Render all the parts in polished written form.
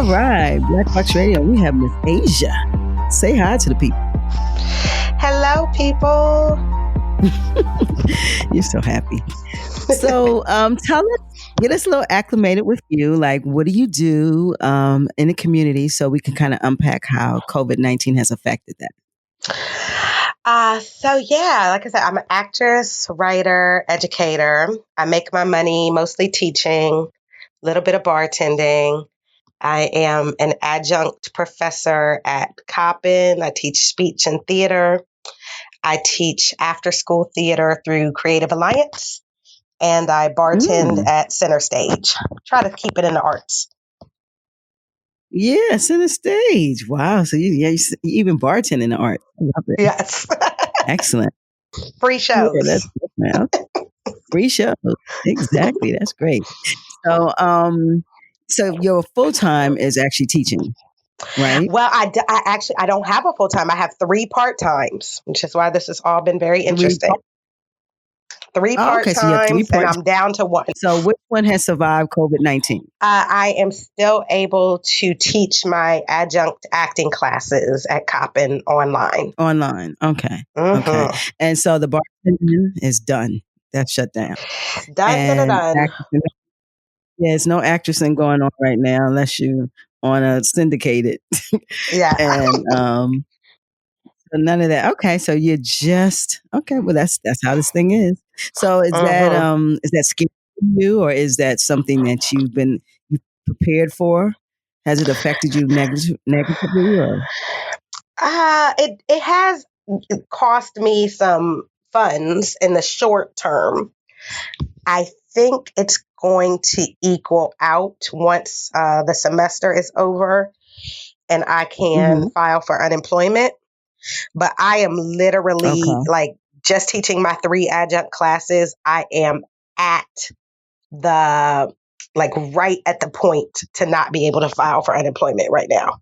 All right, Black Box Radio. We have Miss Azya. Say hi to the people. Hello, people. You're so happy. So tell us, get us a little acclimated with you. Like, what do you do in the community so we can kind of unpack how COVID-19 has affected that? Like I said, I'm an actress, writer, educator. I make my money mostly teaching, a little bit of bartending. I am an adjunct professor at Coppin. I teach speech and theater. I teach after-school theater through Creative Alliance, and I bartend at Center Stage. Try to keep it in the arts. Yeah, Center Stage. Wow. So you even bartend in the art. I love it. Yes. Excellent. Free shows. Yeah, that's free shows. Exactly. That's great. So, so your full time is actually teaching, right? Well, I don't have a full time. I have 3 part times, which is why this has all been very interesting. 3 part times, so and I'm down to 1. So, which one has survived COVID-19? I am still able to teach my adjunct acting classes at Coppin online. Online, okay, okay. And so the bartending is done. That's shut down. Done. Yeah, there's no actressing going on right now unless you on a syndicated. Yeah. And so none of that. Okay, so you're just okay. Well, that's how this thing is. So is that scary for you, or is that something that you prepared for? Has it affected you negatively? Or? It has cost me some funds in the short term. I think it's going to equal out once the semester is over and I can file for unemployment. But I am literally like just teaching my 3 adjunct classes. I am at the right at the point to not be able to file for unemployment right now.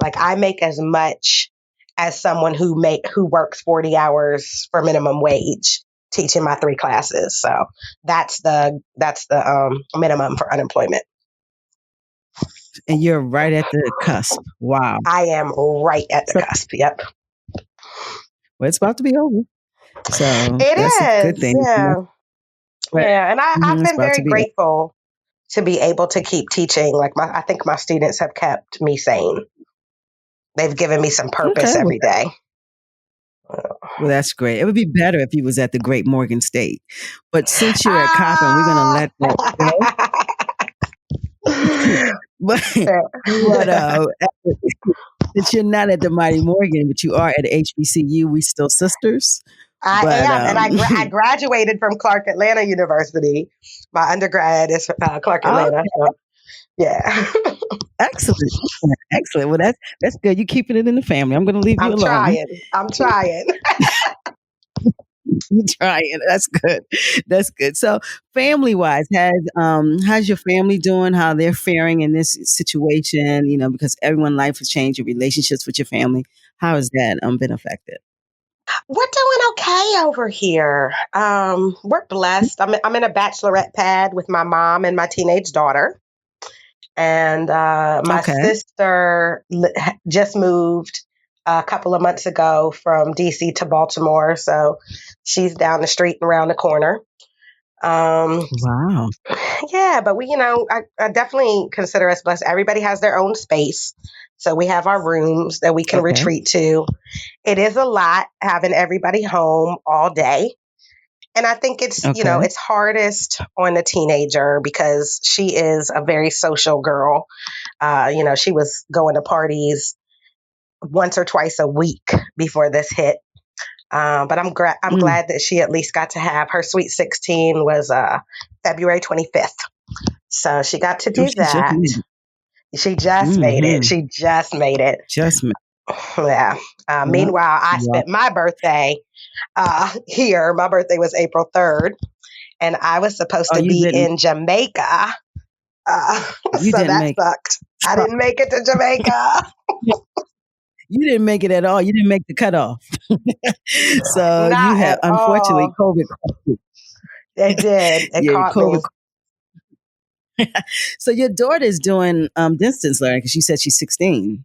Like I make as much as someone who works 40 hours for minimum wage teaching my 3 classes. So that's the minimum for unemployment. And you're right at the cusp. Wow. I am right at the cusp. Yep. Well, it's about to be over. So that's a good thing. Yeah. Yeah. And I've been very grateful to be able to keep teaching. Like I think my students have kept me sane. They've given me some purpose every day. Well, that's great. It would be better if he was at the Great Morgan State. But since you're at Coppin, we're going to let that go. but since you're not at the Mighty Morgan, but you are at HBCU, we still sisters. I am, and I graduated from Clark Atlanta University. My undergrad is Clark Atlanta. So, yeah. Excellent. Well, that's good. You're keeping it in the family. I'm going to leave you alone. I'm trying. You're trying. That's good. So, family-wise, how's your family doing? How they're faring in this situation? You know, because everyone's life has changed. Your relationships with your family. How has that been affected? We're doing okay over here. We're blessed. I'm in a bachelorette pad with my mom and my teenage daughter. And my sister just moved a couple of months ago from DC to Baltimore. So she's down the street and around the corner. Wow. Yeah, but I definitely consider us blessed. Everybody has their own space. So we have our rooms that we can retreat to. It is a lot having everybody home all day. And I think it's, it's hardest on the teenager because she is a very social girl. She was going to parties once or twice a week before this hit. But I'm glad that she at least got to have her Sweet 16 was February 25th. So she got to do that. She just made it. She just made it. Yeah. Meanwhile, I spent my birthday here. My birthday was April 3rd, and I was supposed to be in Jamaica. So that sucked. I didn't make it to Jamaica. You didn't make it at all. You didn't make the cutoff. So you have, unfortunately, COVID. It did. It caught me. So your daughter is doing distance learning because you said she's 16.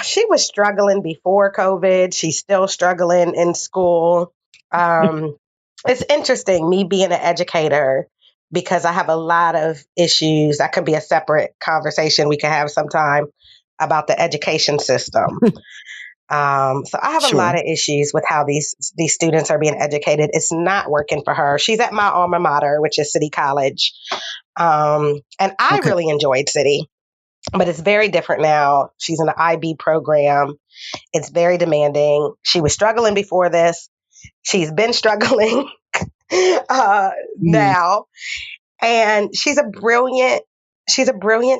She was struggling before COVID. She's still struggling in school. It's interesting, me being an educator, because I have a lot of issues. That could be a separate conversation we can have sometime about the education system. So I have a lot Sure. of issues with how these students are being educated. It's not working for her. She's at my alma mater, which is City College, and I Okay. really enjoyed City, but it's very different now. She's in the IB program. It's very demanding. She was struggling before this. She's been struggling Mm. now, and she's a brilliant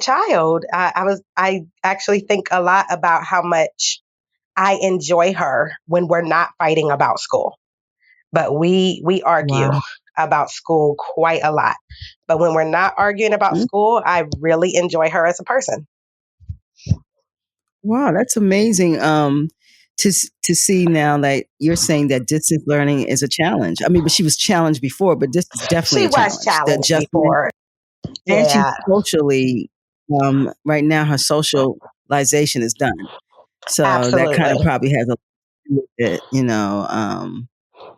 child. I actually think a lot about how much I enjoy her when we're not fighting about school. But we argue Wow. about school quite a lot. But when we're not arguing about Mm. school, I really enjoy her as a person. Wow, that's amazing. To see now that you're saying that distance learning is a challenge. I mean, but she was challenged before, but this is definitely She a was challenge. The challenged adjustment, before. and she's Yeah, socially, right now her socialization is done. So that kind absolutely. of probably has a with it,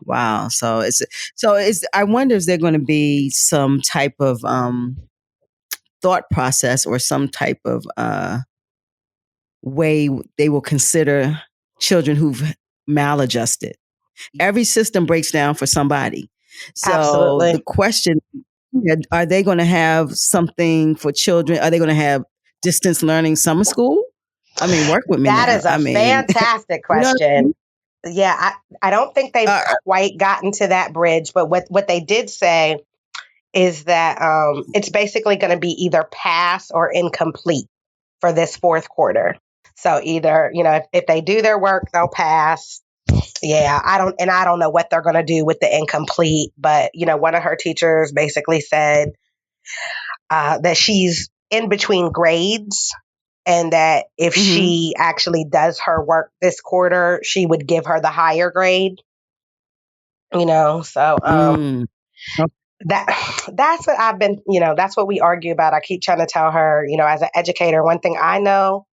wow. So it's I wonder is there going to be some type of thought process or some type of way they will consider children who've maladjusted. Every system breaks down for somebody. So the Absolutely. question, are they going to have something for children? Are they going to have distance learning summer school? I mean, work with me That now. is a I mean, fantastic you know what I question. mean? Yeah, I don't think they've Uh, quite gotten to that bridge, but what they did say is that it's basically going to be either pass or incomplete for this fourth quarter. So either, if they do their work, they'll pass. Yeah, I don't know what they're going to do with the incomplete, but one of her teachers basically said that she's in between grades, and that if mhm. she actually does her work this quarter, she would give her the higher grade. So Mm. Oh, that that's what I've been, that's what we argue about. I keep trying to tell her, as an educator, one thing I know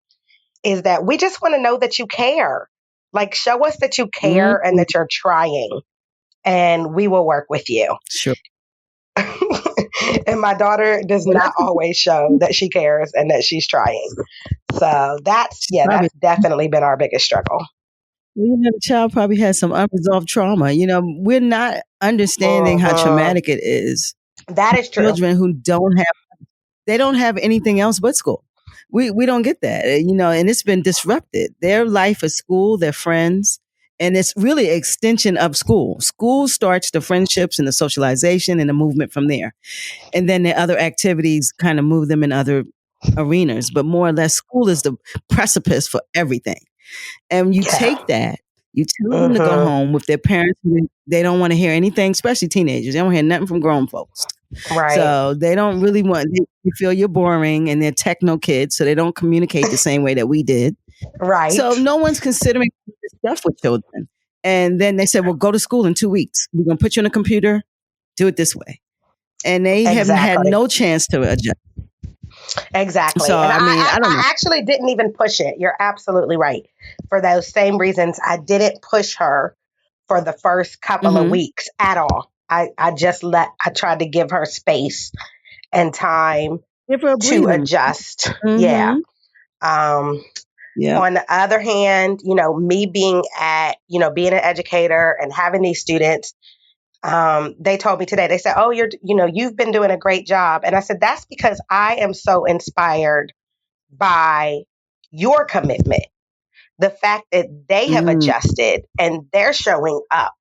is that we just want to know that you care. Like, show us that you mm, care and that you're trying, and we will work with you. sure. And my daughter does Well, not that's always show that she cares and that she's trying. So probably, that's definitely been our biggest struggle. the child probably has some unresolved trauma. We're not understanding how Mhm. traumatic it is. That is true. Children who don't have anything else but school. We don't get that, and it's been disrupted. Their life is school, their friends, and it's really an extension of school. School starts the friendships and the socialization and the movement from there. And then the other activities kind of move them in other arenas, but more or less school is the precipice for everything. And you Yeah. take that, you tell them to go Hmm. home with their parents. They don't want to hear anything, especially teenagers. They don't hear nothing from grown folks. Right. So they don't really want, you feel you're boring and they're techno kids. So they don't communicate the same way that we did. So Right. no one's considering this stuff with children. And then they said, well, go to school in 2 weeks. We're going to put you on a computer, do it this way. And they haven't had Exactly. no chance to adjust. So, Exactly. And I mean, I don't know. I actually didn't even push it. You're absolutely right. For those same reasons, I didn't push her for the first couple of Mm-hmm. weeks at all. I tried to give her space and time Give her a to breathing. adjust. Yeah. Mm-hmm. Um, Yep. on the other hand, me being an educator and having these students, they told me today, they said, oh, you've been doing a great job. And I said, that's because I am so inspired by your commitment. The fact that they have Mm, adjusted and they're showing up,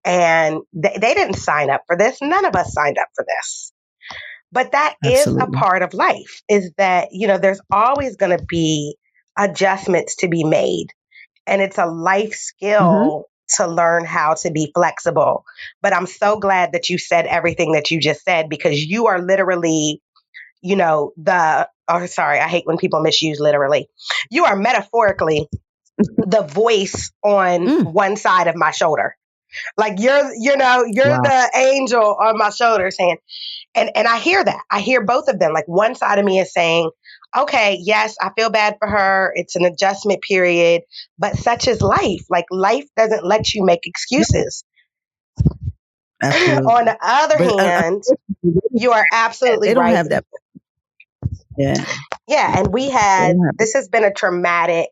and they didn't sign up for this. None of us signed up for this. But that is a absolutely. part of life, is that, there's always going to be adjustments to be made. And it's a life Mm-hmm. skill to learn how to be flexible. But I'm so glad that you said everything that you just said, because you are literally, sorry, I hate when people misuse literally. You are metaphorically the voice on Mm. one side of my shoulder. Like you're Wow. the angel on my shoulder saying, and I hear that. I hear both of them. Like one side of me is saying, okay, yes, I feel bad for her. It's an adjustment period, but such is life. Like life doesn't let you make No, excuses. On absolutely. the other But hand, unfortunately, you are absolutely they don't right. have that. Yeah, Yeah, and they don't have it. this has been a traumatic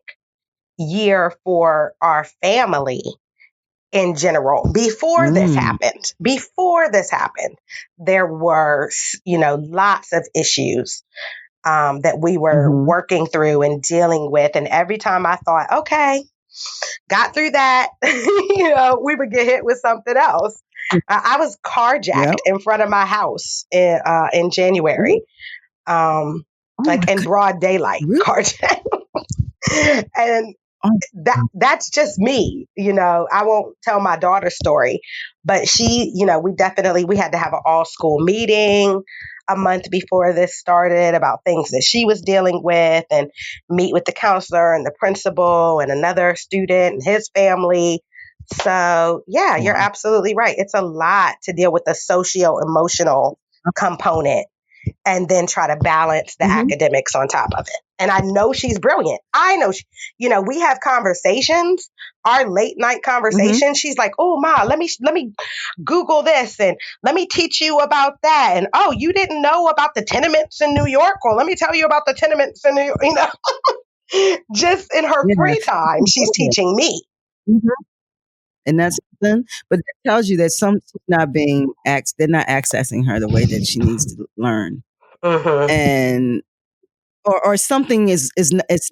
year for our family in general. Mm, Before this happened, there were, lots of issues that we were mhm. working through and dealing with. And every time I thought, okay, got through that, we would get hit with something else. I was Yep. carjacked in front of my house in Ooh, January, um, oh my like in god, broad daylight, really? carjacked. And Oh, that's just me. I won't tell my daughter's story, but she, we had to have an all school meeting a month before this started about things that she was dealing with, and meet with the counselor and the principal and another student and his family. So yeah, you're wow. absolutely right. It's a lot to deal with the socio emotional component, and then try to balance the Mhm, academics on top of it. And I know she's brilliant. I know, we have conversations, our late night mhm. conversations. She's like, "Oh, ma, let me Google this, and let me teach you about that." And, "Oh, you didn't know about the tenements in New York? Well, let me tell you about the tenements in New York." Just in her Yeah, free time, she's she's brilliant. teaching me. Mhm. And that's something, but that tells you that she's not being they're not accessing her the way that she needs to learn. Hmm. And or something it's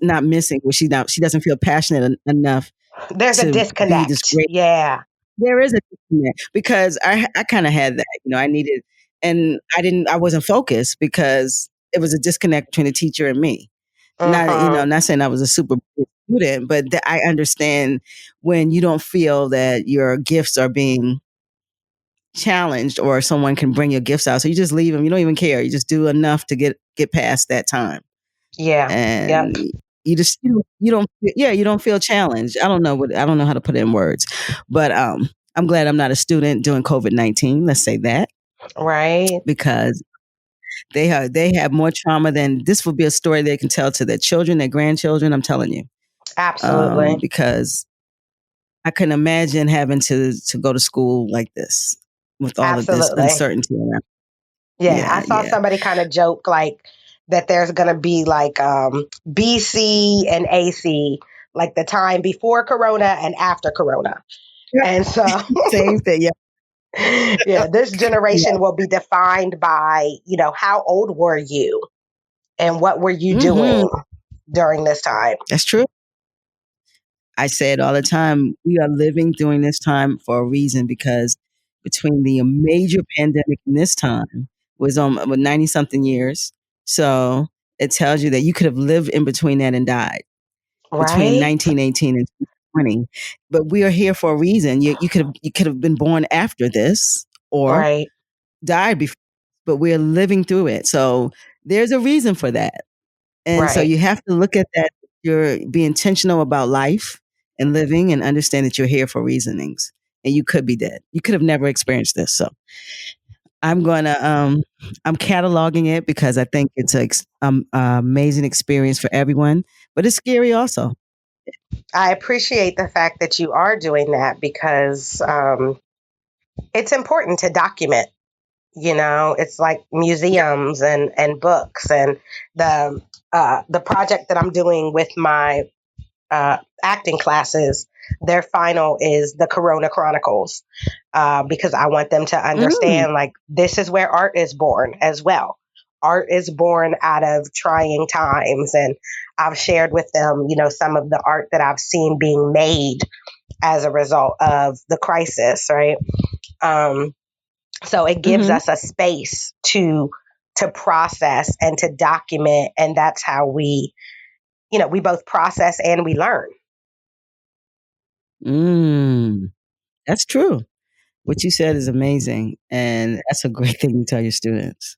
not missing where she doesn't feel passionate enough There's a to be this disconnect. great. Yeah. There is a disconnect because I kind of had that, I needed, and I wasn't focused because it was a disconnect between the teacher and me. Not, Hmm. not saying I was a super good student, but I understand when you don't feel that your gifts are being challenged or someone can bring your gifts out. So you just leave them. You don't even care. You just do enough to get past that time. Yeah. Yep. And you don't yeah, you don't feel challenged. I don't know how to put it in words. But I'm glad I'm not a student during COVID-19. Let's say that, Right. because they have more trauma than this would be a story they can tell to their children, their grandchildren. I'm telling you, Absolutely. because I couldn't imagine having to go to school like this with all of this Absolutely. uncertainty around. Yeah, I Yeah, saw yeah. somebody kind of joke like that there's going to be like BC and AC, like the time before Corona and after Corona. And so, Same thing. Yeah, yeah, this yeah. generation will be defined by, how old were you and what were you Hmm. doing during this time? That's true. I say it all the time. We are living during this time for a reason, because between the major pandemic and this time was with 90 something years. So it tells you that you could have lived in between that and died between Right? 1918 and 2020. But we are here for a reason. You could have been born after this or Right. died before, but we're living through it. So there's a reason for that. And so Right. you have to look at that. Be intentional about life and living, and understand that you're here for reasonings. And you could be dead. You could have never experienced this. So I'm gonna I'm cataloging it because I think it's an amazing experience for everyone, but it's scary also. I appreciate the fact that you are doing that because it's important to document. It's like museums and books, and the project that I'm doing with my acting classes. Their final is the Corona Chronicles, because I want them to Mm, understand, like, this is where art is born as well. Art is born out of trying times, and I've shared with them, some of the art that I've seen being made as a result of the crisis, right? Um, so it gives mm-hmm. us a space to process and to document, and that's how we both process and we learn. Mm, that's true. What you said is amazing, and that's a great thing to tell your students.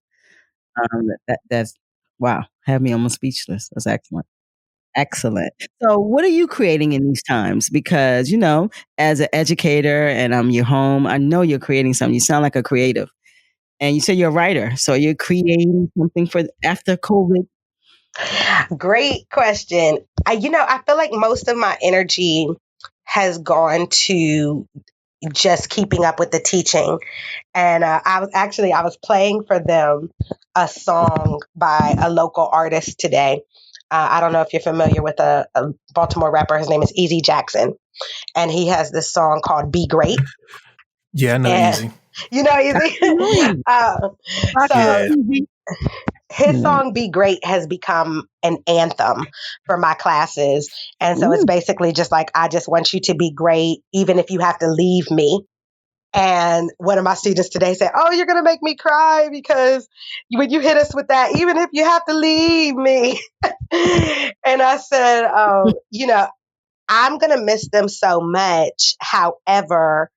That's wow. Have me almost speechless. That's excellent. Excellent. So, what are you creating in these times? Because, as an educator and I'm your home, I know you're creating something. You sound like a creative. And you said you're a writer, so you're creating something for after COVID. Great question. I feel like most of my energy has gone to just keeping up with the teaching. And I was playing for them a song by a local artist today. I don't know if you're familiar with a Baltimore rapper. His name is Easy Jackson, and he has this song called "Be Great." Yeah, I know And Easy. you know, Easy. Absolutely. So Yeah. Easy. his song "Be Great" has become an anthem for my classes. And so it's Mm, basically just like, I just want you to be great, even if you have to leave me. And one of my students today said, "Oh, you're going to make me cry because when you hit us with that, even if you have to leave me." And I said, I'm going to miss them so much. However,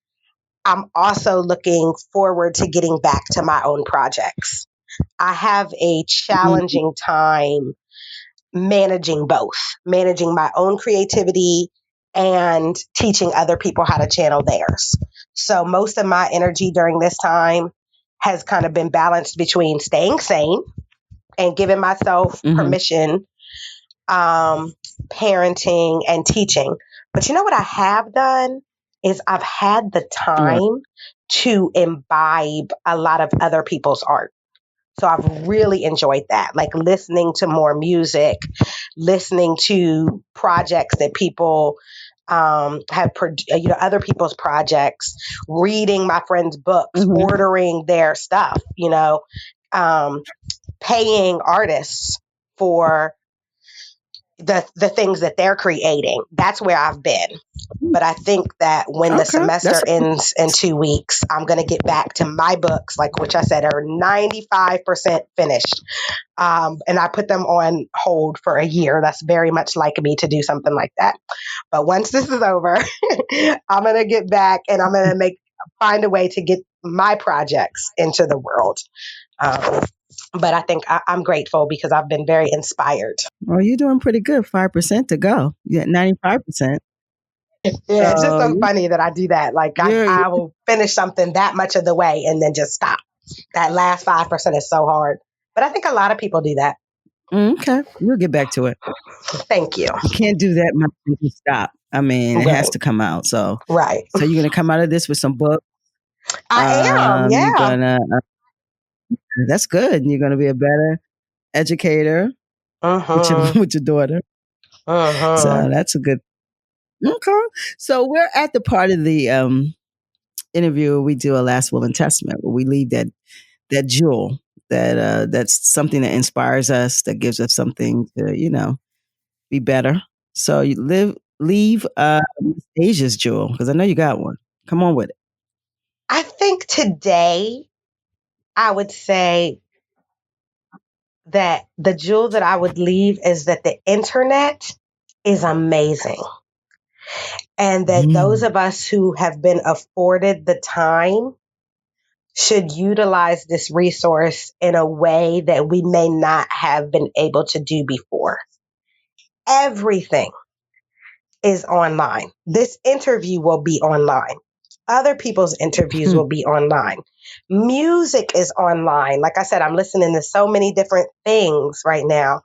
I'm also looking forward to getting back to my own projects. I have a mm, challenging time managing both, managing my own creativity and teaching other people how to channel theirs. So most of my energy during this time has kind of been balanced between staying sane and giving myself mhm. permission, parenting and teaching. But you know what I have done is I've had the What? time to imbibe a lot of other people's art. So I've really enjoyed that, like listening to more music, listening to projects that people other people's projects, reading my friends' books, Mhm. ordering their stuff, um, paying artists for the things that they're creating. That's where I've been. But I think that when the Okay, that's semester ends in 2 weeks, I'm going to get back to my books, like which I said are 95% finished. And I put them on hold for a year. That's very much like me to do something like that. But once this is over, I'm going to get back and I'm going to find a way to get my projects into the world. Um, but I think I'm grateful because I've been very inspired. well, you're doing pretty good. 5% to go. You at 95%. Yeah, it's just So so funny that I do that. Like you're I will finish something that much of the way and then just stop. That last 5% is so hard. But I think a lot of people do that. okay. You'll get back to it. Thank you. You can't do that much and just stop. I mean, it has Right. to come out. Right. So you're gonna come out of this with some books. I am. You're Yeah. gonna. That's good. You're gonna be a better educator with your Mm-hmm. with your daughter. So Mm-hmm. that's a good. Okay. So we're at the part of the interview where we do a last will and testament, where we leave that jewel that's something that inspires us, that gives us something to be better. So you leave Asia's jewel because I know you got one. Come on with it. I think today I would say that the jewel that I would leave is that the internet is amazing. And that those Mm, of us who have been afforded the time should utilize this resource in a way that we may not have been able to do before. Everything is online. This interview will be online. Other people's interviews will be online. Music is online. Like I said, I'm listening to so many different things right now.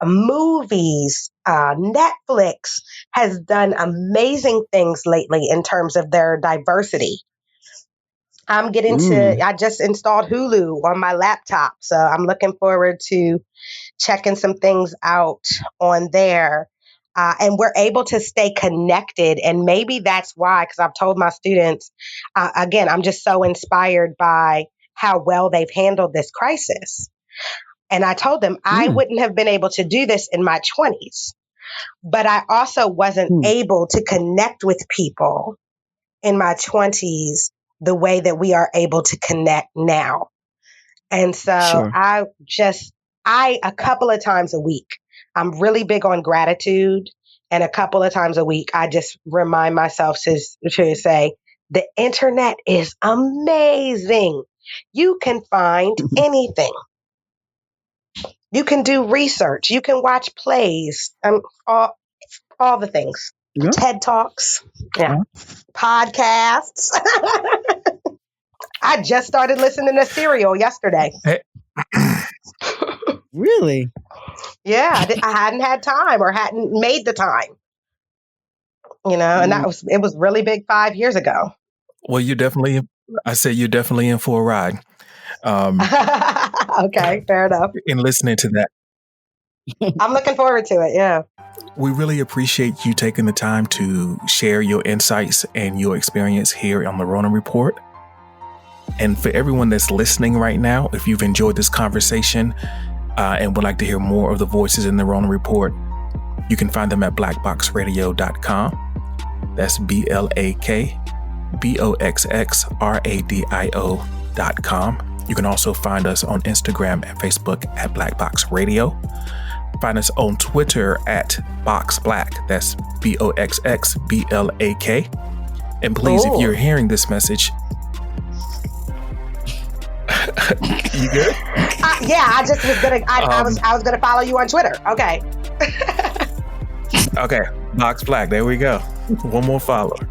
Movies, Netflix has done amazing things lately in terms of their diversity. mm, I just installed Hulu on my laptop. So I'm looking forward to checking some things out on there. And we're able to stay connected. And maybe that's why, because I've told my students, again, I'm just so inspired by how well they've handled this crisis. And I told them I mm, wouldn't have been able to do this in my 20s, but I also wasn't mm. able to connect with people in my 20s the way that we are able to connect now. And so Sure. a couple of times a week, I'm really big on gratitude. And a couple of times a week, I just remind myself to say, the internet is amazing. You can find anything. You can do research. You can watch plays, all the things. Yeah. TED Talks, yeah, podcasts. I just started listening to Serial yesterday. Hey. Really? Yeah, I hadn't had time or hadn't made the time. And it was really big 5 years ago. Well, I said you're definitely in for a ride. Okay, fair enough. In listening to that. I'm looking forward to it, yeah. We really appreciate you taking the time to share your insights and your experience here on the Rona Report. And for everyone that's listening right now, if you've enjoyed this conversation and would like to hear more of the voices in the Rona Report, you can find them at blackboxradio.com. That's BLAKBOXXRADIO.com. You can also find us on Instagram and Facebook at Black Box Radio. Find us on Twitter at BoxBlack. That's BOXXBLAK. And please, if you're hearing this message, you good? Yeah, I just was gonna. I was gonna follow you on Twitter. Okay. Okay, Box Black. There we go. One more follower.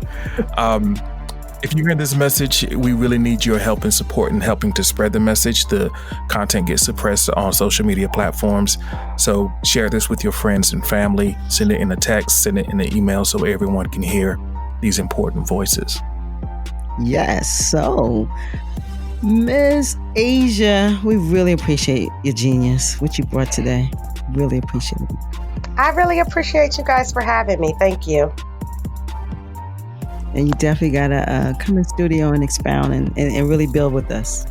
If you hear this message, we really need your help and support in helping to spread the message. The content gets suppressed on social media platforms. So share this with your friends and family. Send it in a text, send it in an email so everyone can hear these important voices. Yes. So, Ms. Azya, we really appreciate your genius, what you brought today. Really appreciate it. I really appreciate you guys for having me. Thank you. And you definitely got to come in studio and expound and really build with us.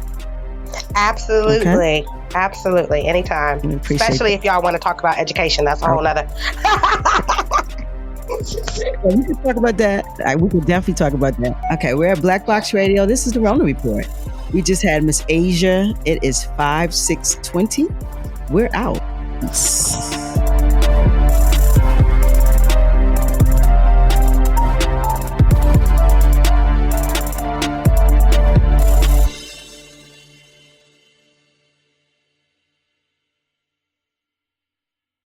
Absolutely. Okay? Absolutely. Anytime. Especially if y'all want to talk about education. That's a whole nother. We can talk about that. We can definitely talk about that. Okay, we're at Black Box Radio. This is the Rona Report. We just had Miss Azya. It is 5/6/20. We're out.